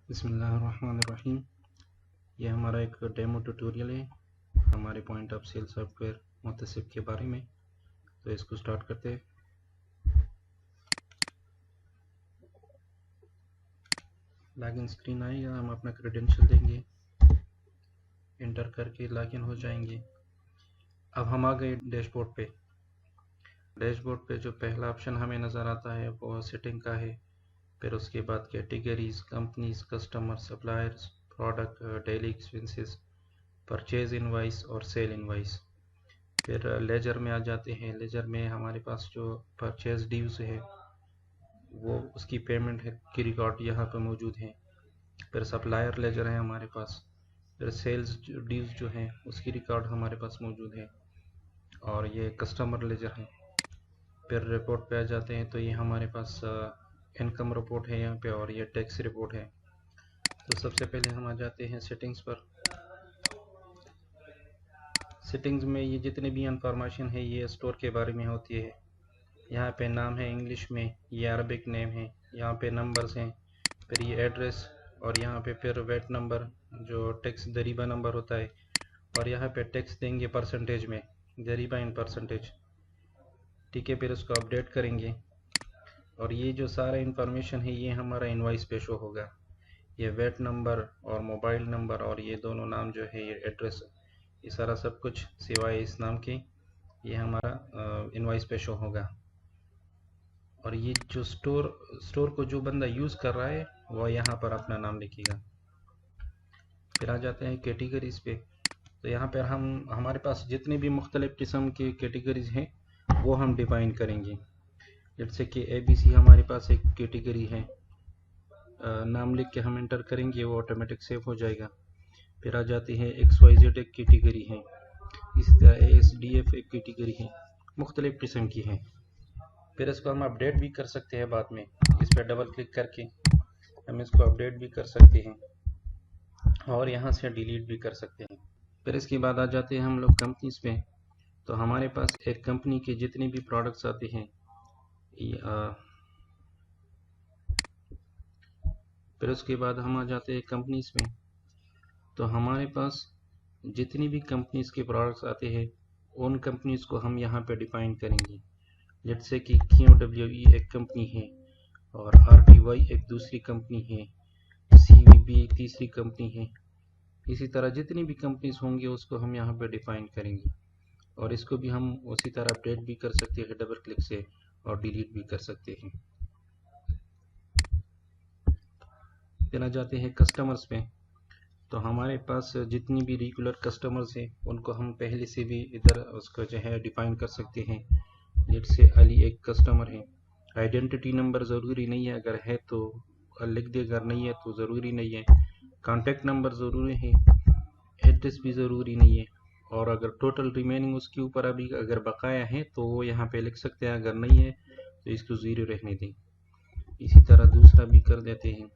बिस्मिल्लाहिर्रहमानिर्रहीम। ये हमारा एक डेमो ट्यूटोरियल है हमारे पॉइंट ऑफ सेल सॉफ्टवेयर मुंतसिब के बारे में। तो इसको स्टार्ट करते हैं। लॉगिन स्क्रीन आएगा, हम अपना क्रेडेंशियल देंगे, इंटर करके लॉगिन हो जाएंगे। अब हम आ गए डैशबोर्ड पे। डैशबोर्ड पे जो पहला ऑप्शन हमें नज़र आता है वो सेटिंग का है। फिर उसके बाद categories, companies, customer, suppliers, product, daily expenses, purchase invoice और सेल इनवाइस। फिर लेजर में आ जाते हैं। लेजर में हमारे पास जो परचेज ड्यूज है वो उसकी पेमेंट की रिकॉर्ड यहाँ पर मौजूद है। फिर सप्लायर लेजर है हमारे पास। फिर सेल्स ड्यूज जो है उसकी रिकॉर्ड हमारे पास मौजूद है, और ये कस्टमर लेजर है। फिर रिपोर्ट पे आ जाते हैं तो ये हमारे पास इनकम रिपोर्ट है यहाँ पे, और ये टैक्स रिपोर्ट है। तो सबसे पहले हम आ जाते हैं सेटिंग्स पर। सेटिंग्स में ये जितने भी इंफॉर्मेशन है ये स्टोर के बारे में होती है। यहाँ पे नाम है इंग्लिश में, ये अरबिक नेम है। यहाँ पे नंबर्स हैं, फिर ये एड्रेस, और यहाँ पे फिर वेट नंबर जो टैक्स दरीबा नंबर होता है, और यहाँ पे टैक्स देंगे परसेंटेज में, दरीबा इन परसेंटेज। ठीक है, फिर उसको अपडेट करेंगे और ये जो सारा इंफॉर्मेशन है ये हमारा इनवाइस पे शो होगा। ये वेट नंबर और मोबाइल नंबर और ये दोनों नाम जो है, ये एड्रेस, ये सारा सब कुछ सिवाय इस नाम के ये हमारा इनवाइस पे शो होगा। और ये जो स्टोर को जो बंदा यूज़ कर रहा है वो यहाँ पर अपना नाम लिखेगा। फिर आ जाते हैं कैटेगरीज पे। तो यहाँ पर हमारे पास जितने भी मुख्तलिफ़ किस्म के कैटेगरीज हैं वो हम डिफाइन करेंगे। जैसे कि ABC हमारे पास एक कैटेगरी है, नाम लिख के हम एंटर करेंगे वो ऑटोमेटिक सेव हो जाएगा। फिर आ जाती है XYZ एक कैटेगरी है, इसी तरह ASDF एक कैटेगरी है, मुख्तलिफ़ किस्म की है। फिर इसको हम अपडेट भी कर सकते हैं बाद में, इस पर डबल क्लिक करके हम इसको अपडेट भी कर सकते हैं और यहाँ से डिलीट भी कर सकते हैं। फिर इसके बाद आ जाते हैं हम लोग कंपनीज पे। तो हमारे पास एक कंपनी के जितने भी प्रोडक्ट्स आते हैं फिर उसके बाद हम आ जाते हैं कंपनीज में। तो हमारे पास जितनी भी कंपनीज के प्रोडक्ट्स आते हैं उन कंपनीज को हम यहाँ पे डिफाइन करेंगे। जैसे कि QWE एक कंपनी है और RTY एक दूसरी कंपनी है, CVB एक तीसरी कंपनी है। इसी तरह जितनी भी कंपनीज होंगी उसको हम यहाँ पे डिफाइन करेंगे, और इसको भी हम उसी तरह अपडेट भी कर सकते हैं डबल क्लिक से और डिलीट भी कर सकते हैं। फिर आ जाते हैं कस्टमर्स पे। तो हमारे पास जितनी भी रेगुलर कस्टमर्स हैं उनको हम पहले से भी इधर उसको जो है डिफाइन कर सकते हैं। जैसे अली एक कस्टमर है। आइडेंटिटी नंबर ज़रूरी नहीं है, अगर है तो लिख दे, अगर नहीं है तो ज़रूरी नहीं है। कॉन्टैक्ट नंबर ज़रूरी है, एड्रेस भी ज़रूरी नहीं है। और अगर टोटल रिमेनिंग उसके ऊपर अभी अगर बकाया है तो वो यहाँ पे लिख सकते हैं, अगर नहीं है तो इसको ज़ीरो रहने दें। इसी तरह दूसरा भी कर देते हैं।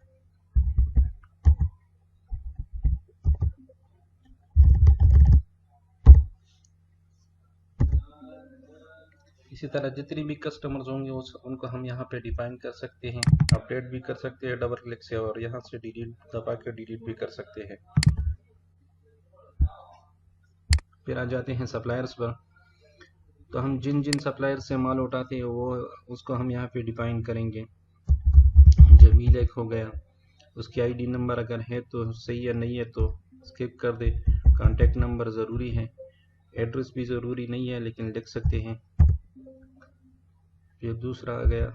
इसी तरह जितने भी कस्टमर्स होंगे उनको हम यहाँ पे डिफाइन कर सकते हैं, अपडेट भी कर सकते हैं डबल क्लिक से, और यहाँ से डिलीट दबा के डिलीट भी कर सकते हैं। फिर आ जाते हैं सप्लायर्स पर। तो हम जिन जिन सप्लायर से माल उठाते हैं वो उसको हम यहाँ पे डिफाइन करेंगे। जमील एक हो गया, उसकी ID नंबर अगर है तो सही है, नहीं है तो स्किप कर दे। कॉन्टैक्ट नंबर ज़रूरी है, एड्रेस भी ज़रूरी नहीं है लेकिन लिख सकते हैं। फिर दूसरा आ गया,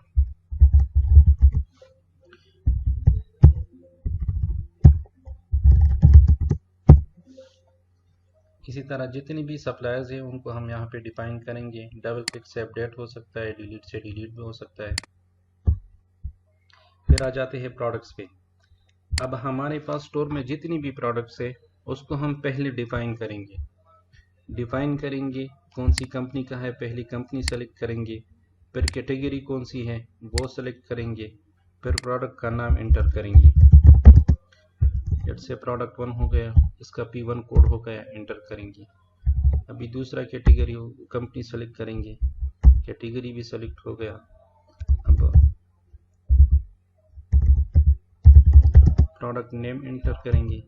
इसी तरह जितनी भी सप्लायर्स हैं उनको हम यहाँ पे डिफाइन करेंगे। डबल क्लिक से अपडेट हो सकता है, डिलीट से डिलीट भी हो सकता है। फिर आ जाते हैं प्रोडक्ट्स पे। अब हमारे पास स्टोर में जितनी भी प्रोडक्ट्स है उसको हम पहले डिफाइन करेंगे कौन सी कंपनी का है, पहली कंपनी सेलेक्ट करेंगे। फिर कैटेगरी कौन सी है वो सेलेक्ट करेंगे। फिर प्रोडक्ट का नाम एंटर करेंगे। जैसे प्रोडक्ट 1 हो गया, इसका P1 कोड हो गया, एंटर करेंगे। अभी दूसरा कैटेगरी कंपनी सेलेक्ट करेंगे, कैटेगरी भी सेलेक्ट हो गया। अब प्रोडक्ट नेम इंटर करेंगे।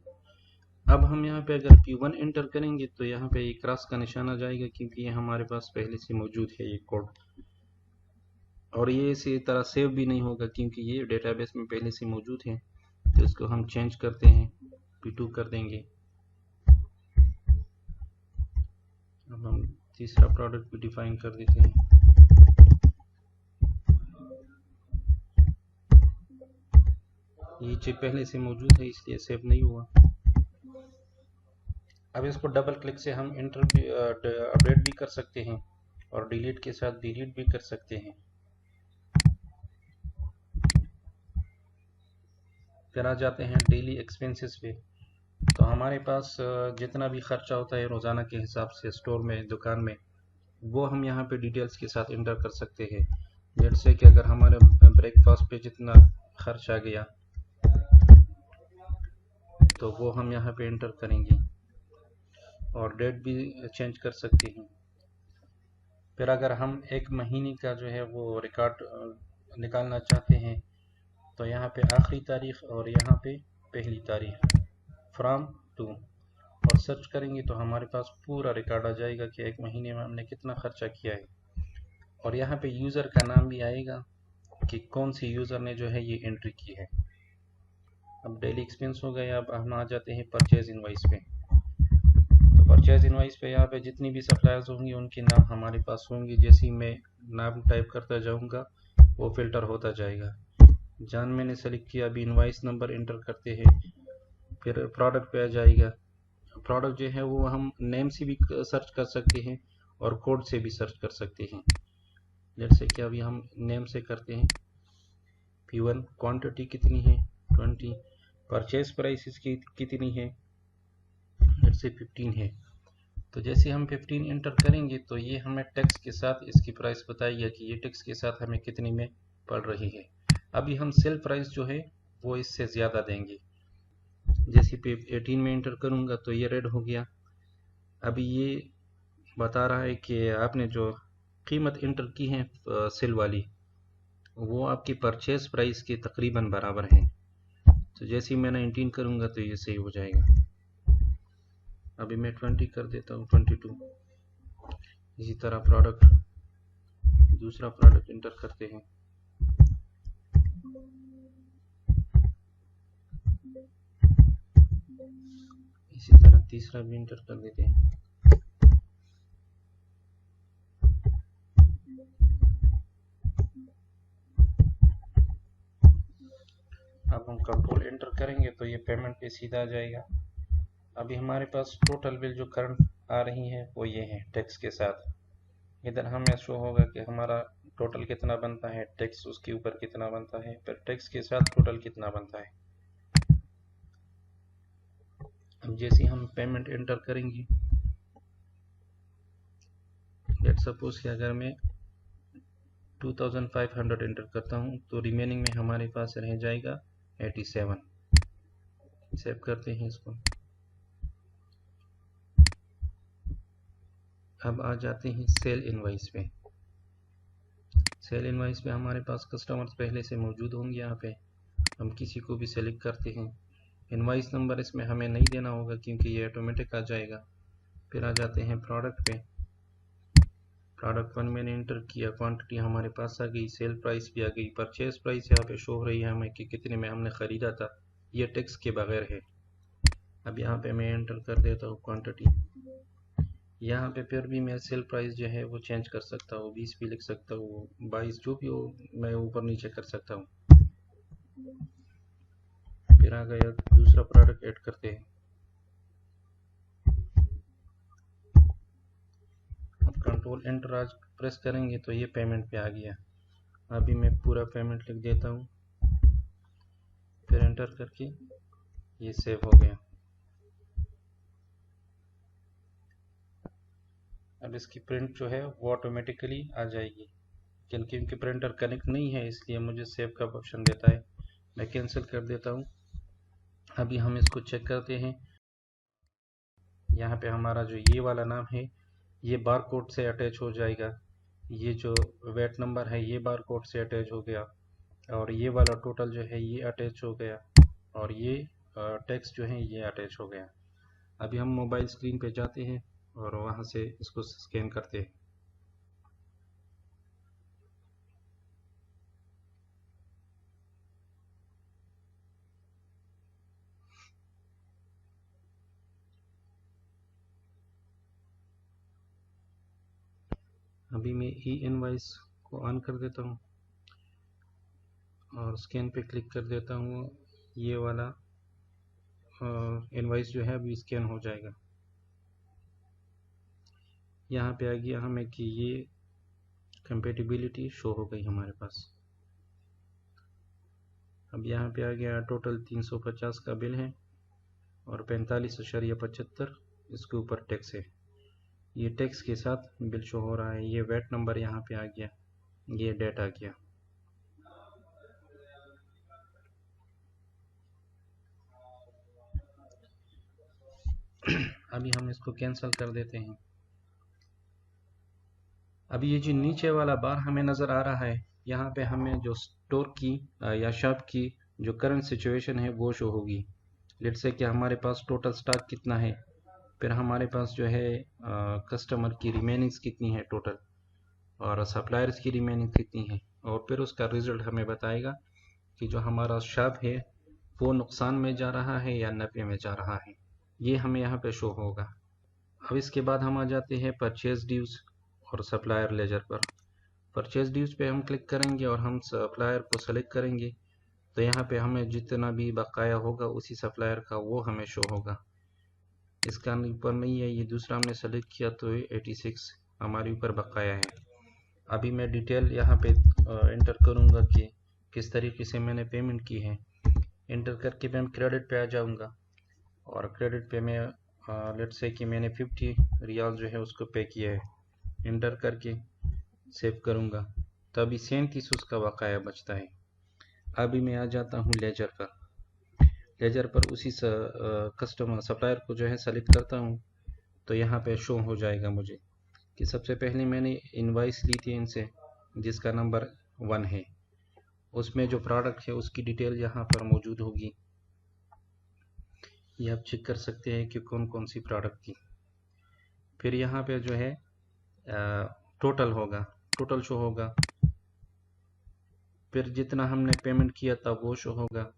अब हम यहाँ पे अगर P1 इंटर करेंगे तो यहाँ पे ये क्रॉस का निशान आ जाएगा, क्योंकि ये हमारे पास पहले से मौजूद है ये कोड, और ये इसी तरह सेव भी नहीं होगा क्योंकि ये डेटाबेस में पहले से मौजूद है। तो इसको हम चेंज करते हैं, P2 कर देंगे। अब हम तीसरा प्रोडक्ट भी डिफाइन कर देते हैं। ये चीज पहले से मौजूद है इसलिए सेव नहीं हुआ। अब इसको डबल क्लिक से हम अपडेट भी कर सकते हैं और डिलीट के साथ डिलीट भी कर सकते हैं। फिर आ जाते हैं डेली एक्सपेंसेस पे। तो हमारे पास जितना भी खर्चा होता है रोज़ाना के हिसाब से स्टोर में, दुकान में, वो हम यहाँ पे डिटेल्स के साथ इंटर कर सकते हैं। जैसे कि अगर हमारे ब्रेकफास्ट पे जितना खर्च आ गया तो वो हम यहाँ पे इंटर करेंगे और डेट भी चेंज कर सकते हैं। फिर अगर हम एक महीने का जो है वो रिकॉर्ड निकालना चाहते हैं तो यहाँ पे आखिरी तारीख और यहाँ पे पहली तारीख फ्रॉम टू, और सर्च करेंगे तो हमारे पास पूरा रिकॉर्ड आ जाएगा कि एक महीने में हमने कितना खर्चा किया है। और यहाँ पे यूज़र का नाम भी आएगा कि कौन सी यूज़र ने जो है ये एंट्री की है। अब डेली एक्सपेंस हो गया। अब हम आ जाते हैं परचेज इनवाइस पे। तो परचेज इनवाइस पे यहाँ पे जितनी भी सप्लायर्स होंगी उनके नाम हमारे पास होंगे। जैसे ही मैं नाम टाइप करता जाऊँगा वो फिल्टर होता जाएगा। जान मैंने सेलेक्ट किया, अभी इनवाइस नंबर इंटर करते हैं, फिर प्रोडक्ट पे आ जाएगा। प्रोडक्ट जो है वो हम नेम से भी सर्च कर सकते हैं और कोड से भी सर्च कर सकते हैं। जैसे कि अभी हम नेम से करते हैं P1, क्वांटिटी कितनी है 20, परचेज प्राइस इसकी कितनी है, जैसे 15 है। तो जैसे हम 15 इंटर करेंगे तो ये हमें टैक्स के साथ इसकी प्राइस बताएगा कि ये टैक्स के साथ हमें कितने में पड़ रही है। अभी हम सेल प्राइस जो है वो इससे ज़्यादा देंगे। जैसे पे 18 में इंटर करूँगा तो ये रेड हो गया। अभी ये बता रहा है कि आपने जो कीमत इंटर की है सेल वाली, वो आपकी परचेज प्राइस के तकरीबन बराबर है। तो जैसे ही मैं 19 करूँगा तो ये सही हो जाएगा। अभी मैं 20 कर देता हूँ, 22। इसी तरह दूसरा प्रोडक्ट इंटर करते हैं। इसी तरह तीसरा भी इंटर कर देते हैं। अब हम कंट्रोल एंटर करेंगे तो ये पेमेंट पे सीधा आ जाएगा। अभी हमारे पास टोटल बिल जो करंट आ रही है वो ये है टैक्स के साथ। इधर हमें शो होगा कि हमारा टोटल कितना बनता है, टैक्स उसके ऊपर कितना बनता है, फिर टैक्स के साथ टोटल कितना बनता है। अब जैसे हम पेमेंट एंटर करेंगे, लेट सपोज कि अगर मैं 2500 एंटर करता हूँ तो रिमेनिंग में हमारे पास रह जाएगा 87। सेव करते हैं इसको। अब आ जाते हैं सेल इनवाइस पे। सेल इनवाइस पे हमारे पास कस्टमर्स पहले से मौजूद होंगे। यहाँ पे हम किसी को भी सेलेक्ट करते हैं। इनवाइस नंबर इसमें हमें नहीं देना होगा क्योंकि ये ऑटोमेटिक आ जाएगा। फिर आ जाते हैं प्रोडक्ट पे। प्रोडक्ट 1 मैंने इंटर किया, क्वांटिटी हमारे पास आ गई, सेल प्राइस भी आ गई, परचेज प्राइस यहाँ पे शो हो रही है हमें कि कितने में हमने ख़रीदा था, ये टैक्स के बगैर है। अब यहाँ पे मैं एंटर कर देता हूँ क्वांटिटी। यहाँ पे फिर भी मैं सेल प्राइस जो है वो चेंज कर सकता हूँ, 20 भी लिख सकता हूँ, 22, जो भी हो मैं ऊपर नीचे कर सकता हूँ। फिर आ गया दूसरा प्रोडक्ट ऐड करते हैं। अब कंट्रोल एंटर आज प्रेस करेंगे तो ये पेमेंट पे आ गया। अभी मैं पूरा पेमेंट लिख देता हूँ, फिर एंटर करके ये सेव हो गया। अब इसकी प्रिंट जो है वो ऑटोमेटिकली आ जाएगी, क्योंकि प्रिंटर कनेक्ट नहीं है इसलिए मुझे सेव का ऑप्शन देता है। मैं कैंसिल कर देता हूँ। अभी हम इसको चेक करते हैं। यहाँ पे हमारा जो ये वाला नाम है ये बार कोड से अटैच हो जाएगा। ये जो वेट नंबर है ये बार कोड से अटैच हो गया, और ये वाला टोटल जो है ये अटैच हो गया। और ये टेक्स्ट जो है ये अटैच हो गया। अभी हम मोबाइल स्क्रीन पे जाते हैं और वहाँ से इसको स्कैन करते हैं। अभी मैं ई इनवॉइस को ऑन कर देता हूँ और स्कैन पे क्लिक कर देता हूँ। ये वाला इनवॉइस जो है अभी स्कैन हो जाएगा। यहाँ पे आ गया हमें कि ये कंपेटिबिलिटी शो हो गई हमारे पास। अब यहाँ पे आ गया टोटल 350 का बिल है और 45.75 इसके ऊपर टैक्स है। ये टैक्स के साथ बिल शो हो रहा है। ये वेट नंबर यहाँ पे आ गया, ये डेट आ गया। अभी हम इसको कैंसिल कर देते हैं। अभी ये जो नीचे वाला बार हमें नज़र आ रहा है, यहाँ पे हमें जो स्टोर की या शॉप की जो करंट सिचुएशन है वो शो होगी। लेट्स से कि हमारे पास टोटल स्टॉक कितना है, फिर हमारे पास जो है कस्टमर की रिमेनिंग्स कितनी है टोटल, और सप्लायर्स की रिमेनिंग कितनी है, और फिर उसका रिजल्ट हमें बताएगा कि जो हमारा शॉप है वो नुकसान में जा रहा है या नफ़े में जा रहा है। ये हमें यहाँ पे शो होगा। अब इसके बाद हम आ जाते हैं परचेज ड्यूज और सप्लायर लेजर पर। परचेज ड्यूज पे हम क्लिक करेंगे और हम सप्लायर को सेलेक्ट करेंगे, तो यहाँ पे हमें जितना भी बकाया होगा उसी सप्लायर का वो हमें शो होगा। इसका ऊपर नहीं है, ये दूसरा हमने सेलेक्ट किया तो ये 86 हमारे ऊपर बकाया है। अभी मैं डिटेल यहाँ पे एंटर करूँगा कि किस तरीके से मैंने पेमेंट की है। एंटर करके मैं क्रेडिट पे आ जाऊँगा और क्रेडिट पे मैं लेट्स से कि मैंने 50 रियाल जो है उसको पे किया है। एंटर करके सेव करूँगा, तभी 37 उसका बकाया बचता है। अभी मैं आ जाता हूँ लेजर पर। लेजर पर उसी कस्टमर सप्लायर को जो है सेलेक्ट करता हूँ, तो यहाँ पे शो हो जाएगा मुझे कि सबसे पहले मैंने इनवाइस ली थी इनसे जिसका नंबर 1 है। उसमें जो प्रोडक्ट है उसकी डिटेल यहाँ पर मौजूद होगी। ये आप चेक कर सकते हैं कि कौन कौन सी प्रोडक्ट थी। फिर यहाँ पे जो है टोटल होगा, टोटल शो होगा। फिर जितना हमने पेमेंट किया था वो शो होगा।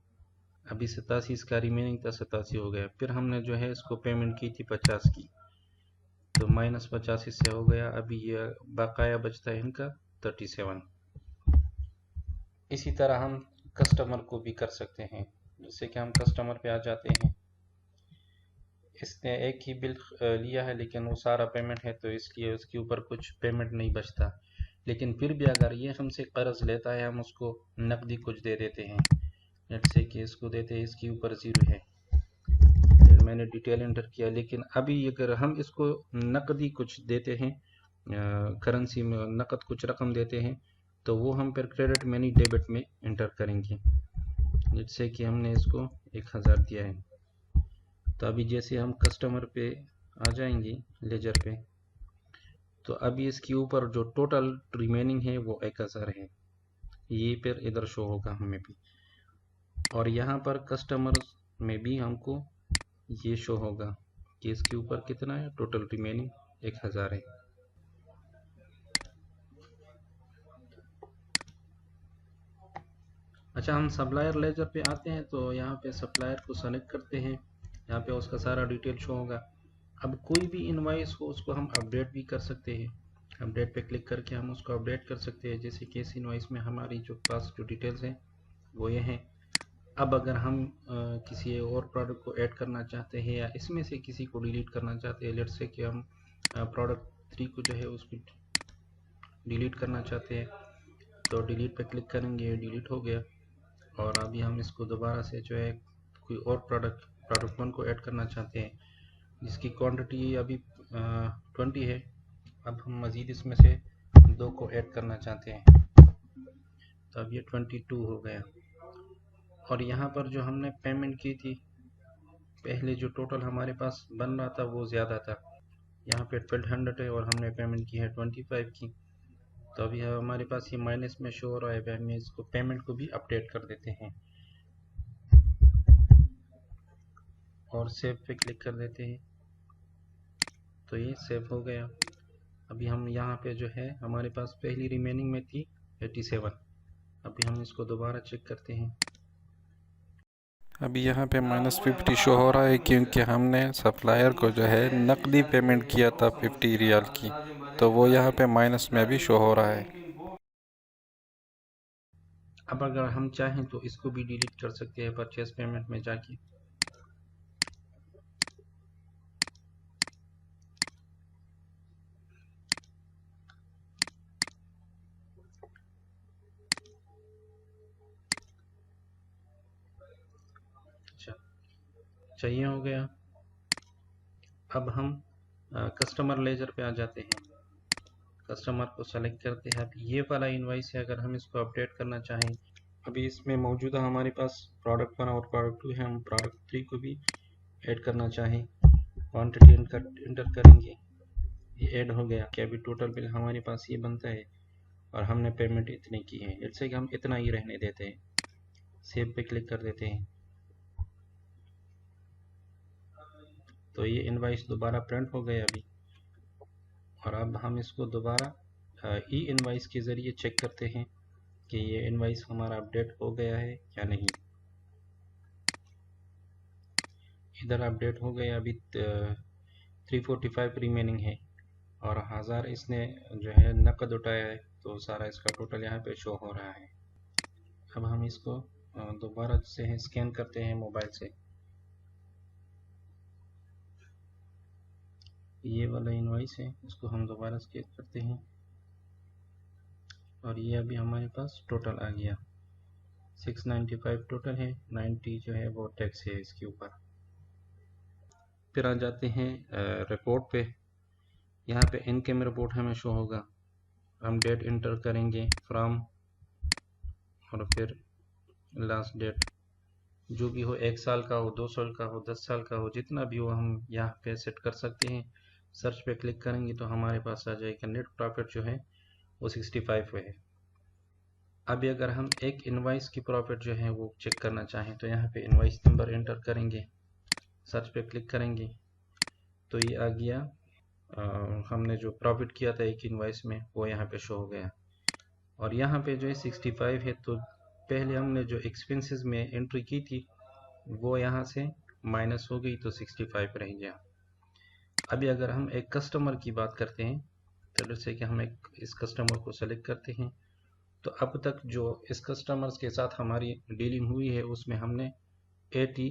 अभी 87 इसका रिमेनिंग था, 87 हो गया। फिर हमने जो है इसको पेमेंट की थी 50 की, तो -50 इससे हो गया। अभी ये बकाया बचता है इनका 37। इसी तरह हम कस्टमर को भी कर सकते हैं। जैसे कि हम कस्टमर पे आ जाते हैं, इसने एक ही बिल लिया है लेकिन वो सारा पेमेंट है तो इसलिए उसके ऊपर कुछ पेमेंट नहीं बचता। लेकिन फिर भी अगर ये हमसे कर्ज लेता है हम उसको नकदी कुछ दे देते हैं। लेट्स से कि इसको देते हैं, इसके ऊपर 0 है, फिर मैंने डिटेल एंटर किया। लेकिन अभी अगर हम इसको नकदी कुछ देते हैं, करेंसी में नकद कुछ रकम देते हैं, तो वो हम फिर क्रेडिट मनी डेबिट में एंटर करेंगे। जिससे कि हमने इसको 1000 दिया है, तो अभी जैसे हम कस्टमर पे आ जाएंगे लेजर पे, तो अभी इसके ऊपर जो टोटल रिमेनिंग है वो 1000 है। ये फिर इधर शो होगा हमें भी, और यहाँ पर कस्टमर में भी हमको ये शो होगा कि इसके ऊपर कितना है, टोटल रिमेनिंग 1000 है। अच्छा, हम सप्लायर लेजर पे आते हैं, तो यहाँ पे सप्लायर को सेलेक्ट करते हैं। यहाँ पे उसका सारा डिटेल शो होगा। अब कोई भी इनवाइस हो उसको हम अपडेट भी कर सकते हैं। अपडेट पे क्लिक करके हम उसको अपडेट कर सकते हैं। जैसे कि इस इनवाइस में हमारी जो पास जो डिटेल्स हैं वो ये हैं। अब अगर हम किसी और प्रोडक्ट को ऐड करना चाहते हैं या इसमें से किसी को डिलीट करना चाहते हैं, लेट्स से कि हम प्रोडक्ट 3 को जो है उसको डिलीट करना चाहते हैं, तो डिलीट पे क्लिक करेंगे, डिलीट हो गया। और अभी हम इसको दोबारा से जो है कोई और प्रोडक्ट 1 को ऐड करना चाहते हैं जिसकी क्वांटिटी अभी 20 है। अब हम मज़ीद इसमें से 2 को ऐड करना चाहते हैं, तो अब ये 22 हो गया। और यहाँ पर जो हमने पेमेंट की थी पहले, जो टोटल हमारे पास बन रहा था वो ज़्यादा था। यहाँ पे 1200 है और हमने पेमेंट की है 25 की, तो अभी हमारे पास ये माइनस में शो हो रहा है। हम इसको पेमेंट को भी अपडेट कर देते हैं। और सेव पे क्लिक कर देते हैं। तो ये सेव हो गया। अभी हम यहाँ पे जो है हमारे पास पहली रिमेनिंग में थी 87। अभी हम इसको दोबारा चेक करते हैं। अभी यहाँ पे -50 शो हो रहा है क्योंकि हमने सप्लायर को जो है नकदी पेमेंट किया था 50 रियाल की, तो वो यहाँ पे माइनस में भी शो हो रहा है। अब अगर हम चाहें तो इसको भी डिलीट कर सकते हैं परचेज पेमेंट में जाके। अच्छा, चाहिए हो गया। अब हम कस्टमर लेजर पे आ जाते हैं। कस्टमर को सेलेक्ट करते हैं। अब ये वाला इनवाइस है, अगर हम इसको अपडेट करना चाहें, अभी इसमें मौजूदा हमारे पास प्रोडक्ट 1 और प्रोडक्ट 2 है, हम प्रोडक्ट 3 को भी ऐड करना चाहें, क्वांटिटी इंटर करेंगे, ये ऐड हो गया कि अभी टोटल बिल हमारे पास ये बनता है और हमने पेमेंट इतनी की है। जैसे कि हम इतना ही रहने देते हैं, सेव पे क्लिक कर देते हैं। तो ये इनवाइस दोबारा प्रिंट हो गया अभी। और अब हम इसको दोबारा ई इनवाइस के ज़रिए चेक करते हैं कि ये इनवाइस हमारा अपडेट हो गया है या नहीं। इधर अपडेट हो गया, अभी 345 रिमेनिंग है और 1000 इसने जो है नकद उठाया है, तो सारा इसका टोटल यहाँ पे शो हो रहा है। अब हम इसको दोबारा से स्कैन करते हैं मोबाइल से। ये वाला इनवाइस है, इसको हम दोबारा स्कैन करते हैं और ये अभी हमारे पास टोटल आ गया 695 टोटल है, 90 जो है वो टैक्स है इसके ऊपर। फिर आ जाते हैं रिपोर्ट पे। यहाँ पे इनकम रिपोर्ट हमें शो होगा। हम डेट इंटर करेंगे फ्रॉम और फिर लास्ट डेट, जो भी हो, 1 साल का हो, 2 साल का हो, 10 साल का हो, जितना भी हो हम यहाँ पे सेट कर सकते हैं। सर्च पे क्लिक करेंगे तो हमारे पास आ जाएगा नेट प्रॉफिट जो है वो 65 है। अभी अगर हम एक इनवाइस की प्रॉफिट जो है वो चेक करना चाहें तो यहाँ पे इनवाइस नंबर एंटर करेंगे, सर्च पे क्लिक करेंगे तो ये आ गया। हमने जो प्रॉफिट किया था एक इनवाइस में वो यहाँ पे शो हो गया और यहाँ पे जो है 65 है। तो पहले हमने जो एक्सपेंसेस में एंट्री की थी वो यहाँ से माइनस हो गई तो 65 रह गया। अभी अगर हम एक कस्टमर की बात करते हैं तो जैसे कि हम एक इस कस्टमर को सेलेक्ट करते हैं, तो अब तक जो इस कस्टमर्स के साथ हमारी डीलिंग हुई है उसमें हमने 80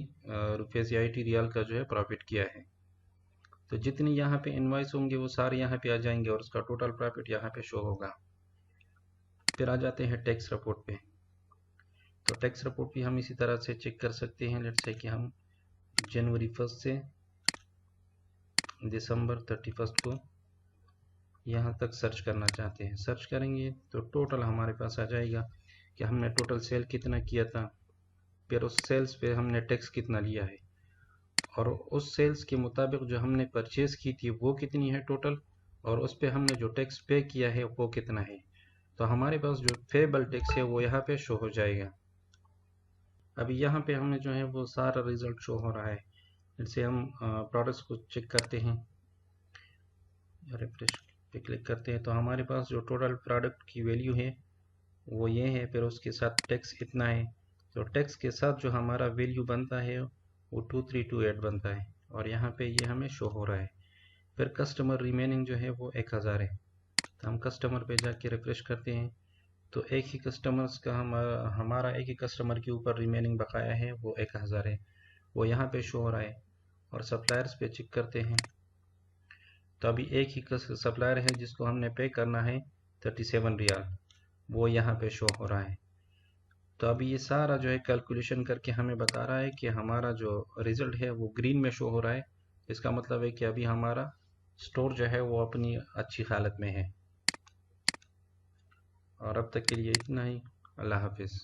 रुपीज़ या 80 रियाल का जो है प्रॉफिट किया है। तो जितनी यहाँ पे इनवाइस होंगे वो सारे यहाँ पे आ जाएंगे और उसका टोटल प्रॉफिट यहाँ पे शो होगा। फिर आ जाते हैं टैक्स रिपोर्ट पे। तो टैक्स रिपोर्ट भी हम इसी तरह से चेक कर सकते हैं। लेट्स से कि हम जनवरी 1 से दिसंबर 31 को यहाँ तक सर्च करना चाहते हैं। सर्च करेंगे तो टोटल हमारे पास आ जाएगा कि हमने टोटल सेल कितना किया था, फिर उस सेल्स पे हमने टैक्स कितना लिया है और उस सेल्स के मुताबिक जो हमने परचेज़ की थी वो कितनी है टोटल, और उस पे हमने जो टैक्स पे किया है वो कितना है। तो हमारे पास जो पेएबल टैक्स है वो यहाँ पे शो हो जाएगा। अभी यहाँ पे हमें जो है वो सारा रिजल्ट शो हो रहा है। जैसे हम प्रोडक्ट्स को चेक करते हैं, रिफ्रेश पे क्लिक करते हैं तो हमारे पास जो टोटल प्रोडक्ट की वैल्यू है वो ये है, फिर उसके साथ टैक्स इतना है। तो टैक्स के साथ जो हमारा वैल्यू बनता है वो 2328 बनता है और यहाँ पे ये हमें शो हो रहा है। फिर कस्टमर रिमेनिंग जो है वो 1000 है। तो हम कस्टमर पे जाके रिफ्रेश करते हैं तो एक ही कस्टमर्स का हमारा एक ही कस्टमर के ऊपर रिमेनिंग बकाया है वो 1000 है, वो यहाँ पे शो हो रहा है। और सप्लायर्स पे चेक करते हैं तो अभी एक ही सप्लायर है जिसको हमने पे करना है 37 रियाल, वो यहाँ पे शो हो रहा है। तो अभी ये सारा जो है कैलकुलेशन करके हमें बता रहा है कि हमारा जो रिज़ल्ट है वो ग्रीन में शो हो रहा है। इसका मतलब है कि अभी हमारा स्टोर जो है वो अपनी अच्छी हालत में है। और अब तक के लिए इतना ही। अल्लाह हाफिज़।